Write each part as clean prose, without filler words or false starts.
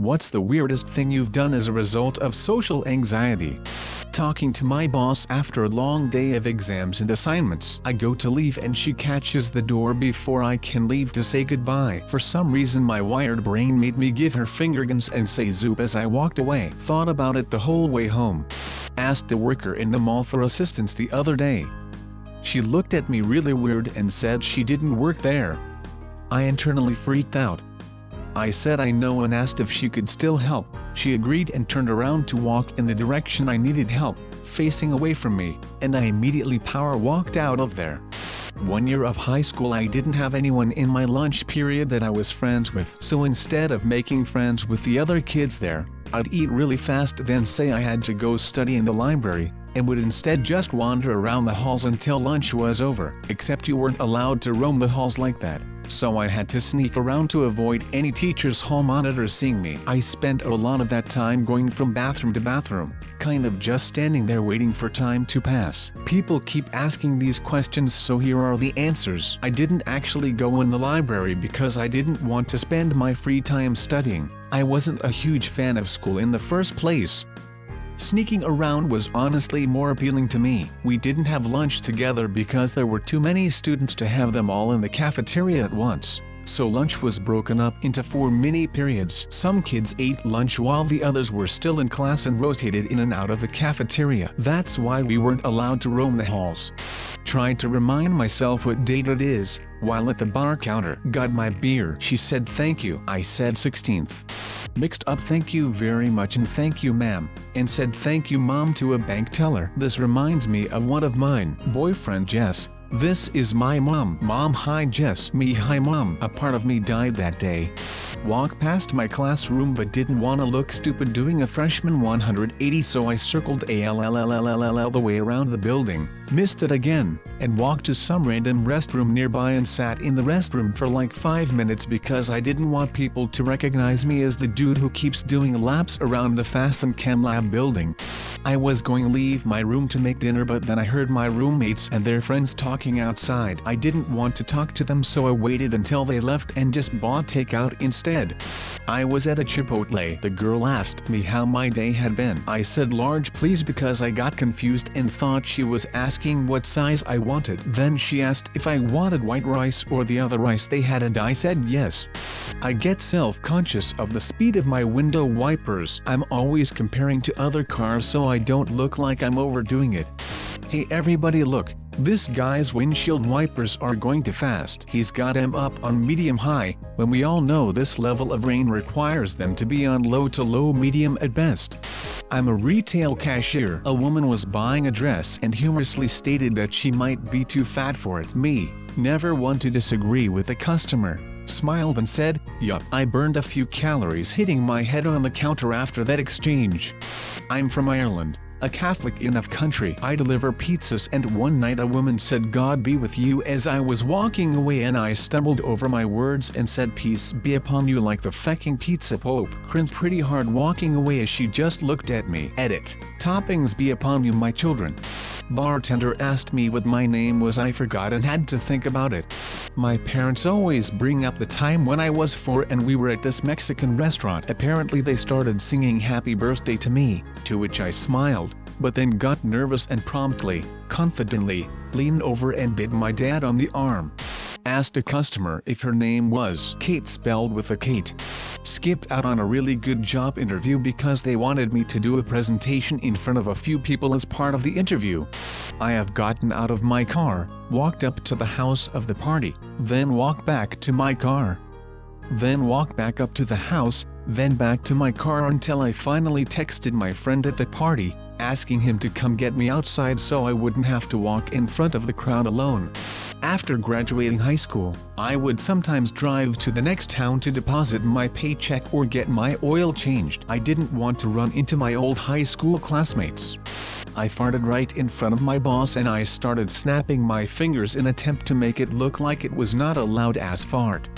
What's the weirdest thing you've done as a result of social anxiety? Talking to my boss after a long day of exams and assignments. I go to leave and she catches the door before I can leave to say goodbye. For some reason my wired brain made me give her finger guns and say zoop as I walked away. Thought about it the whole way home. Asked a worker in the mall for assistance the other day. She looked at me really weird and said she didn't work there. I internally freaked out. I said I know and asked if she could still help. She agreed and turned around to walk in the direction I needed help, facing away from me, and I immediately power walked out of there. 1 year of high school I didn't have anyone in my lunch period that I was friends with, so instead of making friends with the other kids there, I'd eat really fast then say I had to go study in the library, and would instead just wander around the halls until lunch was over. Except you weren't allowed to roam the halls like that, so I had to sneak around to avoid any teacher's hall monitor seeing me. I spent a lot of that time going from bathroom to bathroom, kind of just standing there waiting for time to pass. People keep asking these questions, so here are the answers. I didn't actually go in the library because I didn't want to spend my free time studying. I wasn't a huge fan of school in the first place. Sneaking around was honestly more appealing to me. We didn't have lunch together because there were too many students to have them all in the cafeteria at once, so lunch was broken up into 4 mini periods. Some kids ate lunch while the others were still in class and rotated in and out of the cafeteria. That's why we weren't allowed to roam the halls. Tried to remind myself what date it is, while at the bar counter. Got my beer. She said thank you. I said 16th. Mixed up thank you very much and thank you ma'am, and said thank you mom to a bank teller. This reminds me of one of mine. Boyfriend Jess. This is my mom. Mom hi Jess. Me hi mom. A part of me died that day. Walked past my classroom but didn't want to look stupid doing a freshman 180, so I circled the way around the building, missed it again, and walked to some random restroom nearby and sat in the restroom for like 5 minutes because I didn't want people to recognize me as the dude who keeps doing laps around the Fasten Chem Lab building. I was going to leave my room to make dinner, but then I heard my roommates and their friends talking outside. I didn't want to talk to them, so I waited until they left and just bought takeout instead. I was at a Chipotle. The girl asked me how my day had been. I said large please because I got confused and thought she was asking what size I wanted. Then she asked if I wanted white rice or the other rice they had, and I said yes. I get self-conscious of the speed of my window wipers. I'm always comparing to other cars so I don't look like I'm overdoing it. Hey everybody look, this guy's windshield wipers are going too fast. He's got them up on medium high, when we all know this level of rain requires them to be on low to low medium at best. I'm a retail cashier. A woman was buying a dress and humorously stated that she might be too fat for it. Me, never one to disagree with the customer, smiled and said, yup. I burned a few calories hitting my head on the counter after that exchange. I'm from Ireland, a Catholic enough country. I deliver pizzas, and one night a woman said God be with you as I was walking away, and I stumbled over my words and said peace be upon you like the fucking pizza pope. Cringed pretty hard walking away as she just looked at me. Edit. Toppings be upon you my children. Bartender asked me what my name was. I forgot and had to think about it. My parents always bring up the time when I was 4 and we were at this Mexican restaurant. Apparently they started singing happy birthday to me, to which I smiled, but then got nervous and promptly, confidently, leaned over and bit my dad on the arm. Asked a customer if her name was Kate, spelled with a Kate. Skipped out on a really good job interview because they wanted me to do a presentation in front of a few people as part of the interview. I have gotten out of my car, walked up to the house of the party, then walked back to my car. Then walked back up to the house, then back to my car until I finally texted my friend at the party, asking him to come get me outside so I wouldn't have to walk in front of the crowd alone. After graduating high school, I would sometimes drive to the next town to deposit my paycheck or get my oil changed. I didn't want to run into my old high school classmates. I farted right in front of my boss and I started snapping my fingers in attempt to make it look like it was not a loud-ass fart.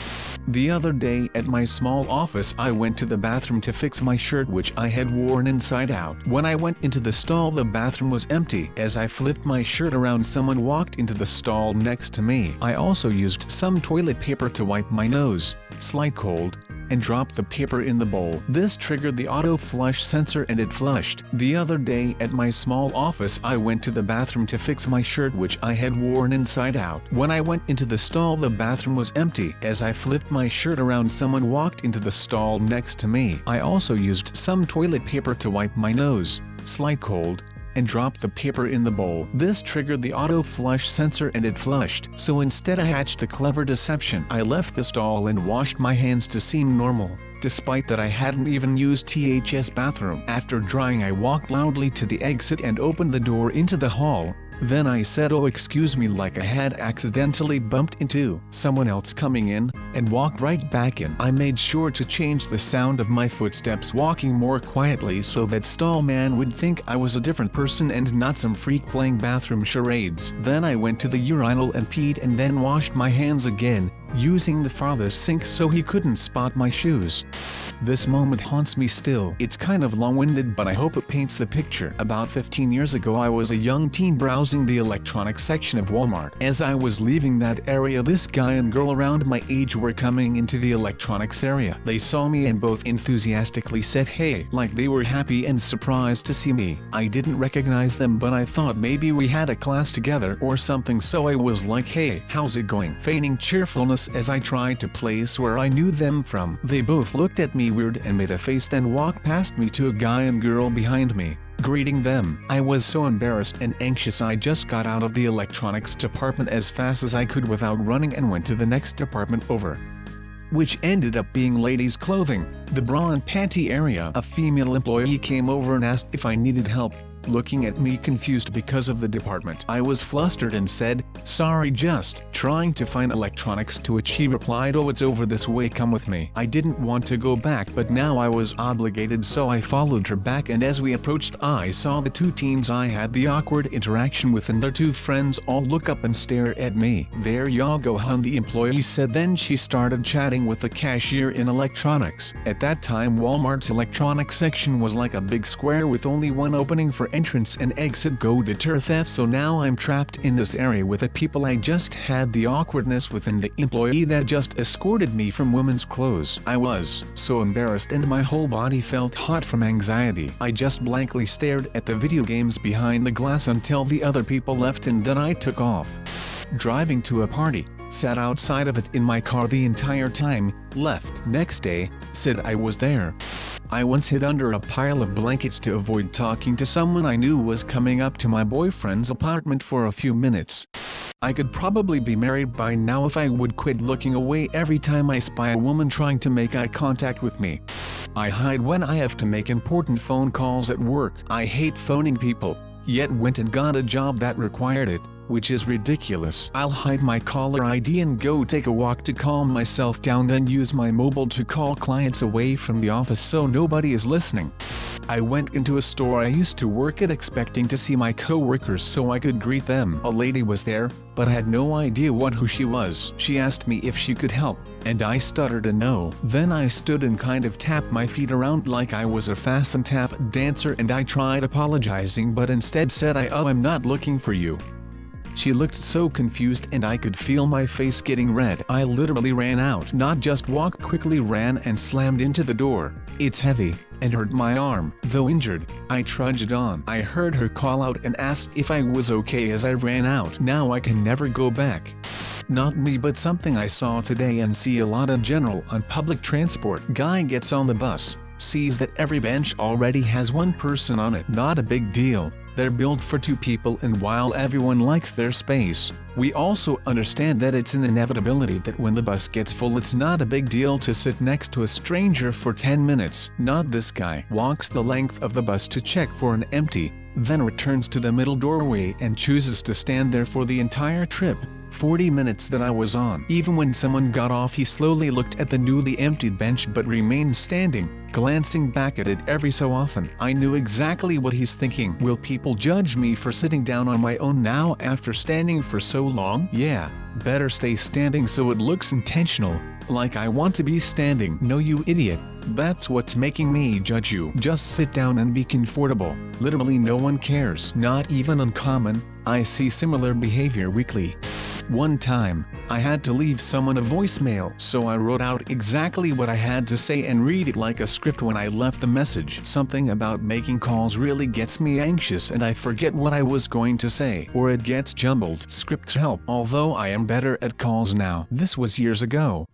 The other day at my small office I went to the bathroom to fix my shirt which I had worn inside out. When I went into the stall the bathroom was empty. As I flipped my shirt around someone walked into the stall next to me. I also used some toilet paper to wipe my nose, slight cold, and dropped the paper in the bowl. This triggered the auto flush sensor and it flushed. The other day at my small office I went to the bathroom to fix my shirt which I had worn inside out. When I went into the stall the bathroom was empty. As I flipped my shirt around someone walked into the stall next to me. I also used some toilet paper to wipe my nose, slight cold, and dropped the paper in the bowl. This triggered the auto flush sensor and it flushed. So instead I hatched a clever deception. I left the stall and washed my hands to seem normal, despite that I hadn't even used THS bathroom. After drying I walked loudly to the exit and opened the door into the hall. Then I said oh excuse me like I had accidentally bumped into someone else coming in, and walked right back in. I made sure to change the sound of my footsteps walking more quietly so that stall man would think I was a different person and not some freak playing bathroom charades. Then I went to the urinal and peed and then washed my hands again, using the farthest sink so he couldn't spot my shoes. This moment haunts me still. It's kind of long-winded but I hope it paints the picture. About 15 years ago I was a young teen browsing the electronics section of Walmart. As I was leaving that area this guy and girl around my age were coming into the electronics area. They saw me and both enthusiastically said hey, like they were happy and surprised to see me. I didn't recognize them but I thought maybe we had a class together or something so I was like hey, how's it going? Feigning cheerfulness as I tried to place where I knew them from. They both looked at me weird and made a face then walked past me to a guy and girl behind me, greeting them. I was so embarrassed and anxious I just got out of the electronics department as fast as I could without running and went to the next department over, which ended up being ladies' clothing, the bra and panty area. A female employee came over and asked if I needed help, looking at me confused because of the department. I was flustered and said, sorry just trying to find electronics, to which she replied oh it's over this way, come with me. I didn't want to go back but now I was obligated so I followed her back and as we approached I saw the two teens I had the awkward interaction with and their two friends all look up and stare at me. There y'all go hun, the employee said. Then she started chatting with the cashier in electronics. At that time Walmart's electronics section was like a big square with only one opening for entrance and exit go deter theft, so now I'm trapped in this area with the people I just had the awkwardness with and the employee that just escorted me from women's clothes. I was so embarrassed and my whole body felt hot from anxiety. I just blankly stared at the video games behind the glass until the other people left and then I took off. Driving to a party, sat outside of it in my car the entire time, left. Next day, said I was there. I once hid under a pile of blankets to avoid talking to someone I knew was coming up to my boyfriend's apartment for a few minutes. I could probably be married by now if I would quit looking away every time I spy a woman trying to make eye contact with me. I hide when I have to make important phone calls at work. I hate phoning people, yet went and got a job that required it, which is ridiculous. I'll hide my caller ID and go take a walk to calm myself down, then use my mobile to call clients away from the office so nobody is listening. I went into a store I used to work at expecting to see my co-workers so I could greet them. A lady was there, but I had no idea who she was. She asked me if she could help, and I stuttered a no. Then I stood and kind of tapped my feet around like I was a fast and tap dancer and I tried apologizing but instead said I'm not looking for you. She looked so confused and I could feel my face getting red. I literally ran out. Not just walked, quickly ran and slammed into the door. It's heavy, and hurt my arm. Though injured, I trudged on. I heard her call out and asked if I was okay as I ran out. Now I can never go back. Not me, but something I saw today and see a lot of general on public transport. Guy gets on the bus, sees that every bench already has one person on it. Not a big deal. They're built for two people, and while everyone likes their space, we also understand that it's an inevitability that when the bus gets full it's not a big deal to sit next to a stranger for 10 minutes. Not this guy. Walks the length of the bus to check for an empty, then returns to the middle doorway and chooses to stand there for the entire trip. 40 minutes that I was on. Even when someone got off he slowly looked at the newly emptied bench but remained standing, glancing back at it every so often. I knew exactly what he's thinking. Will people judge me for sitting down on my own now after standing for so long? Yeah, better stay standing so it looks intentional, like I want to be standing. No, you idiot. That's what's making me judge you. Just sit down and be comfortable. Literally no one cares. Not even uncommon. I see similar behavior weekly. One time, I had to leave someone a voicemail, so I wrote out exactly what I had to say and read it like a script when I left the message. Something about making calls really gets me anxious and I forget what I was going to say, or it gets jumbled. Scripts help, although I am better at calls now. This was years ago.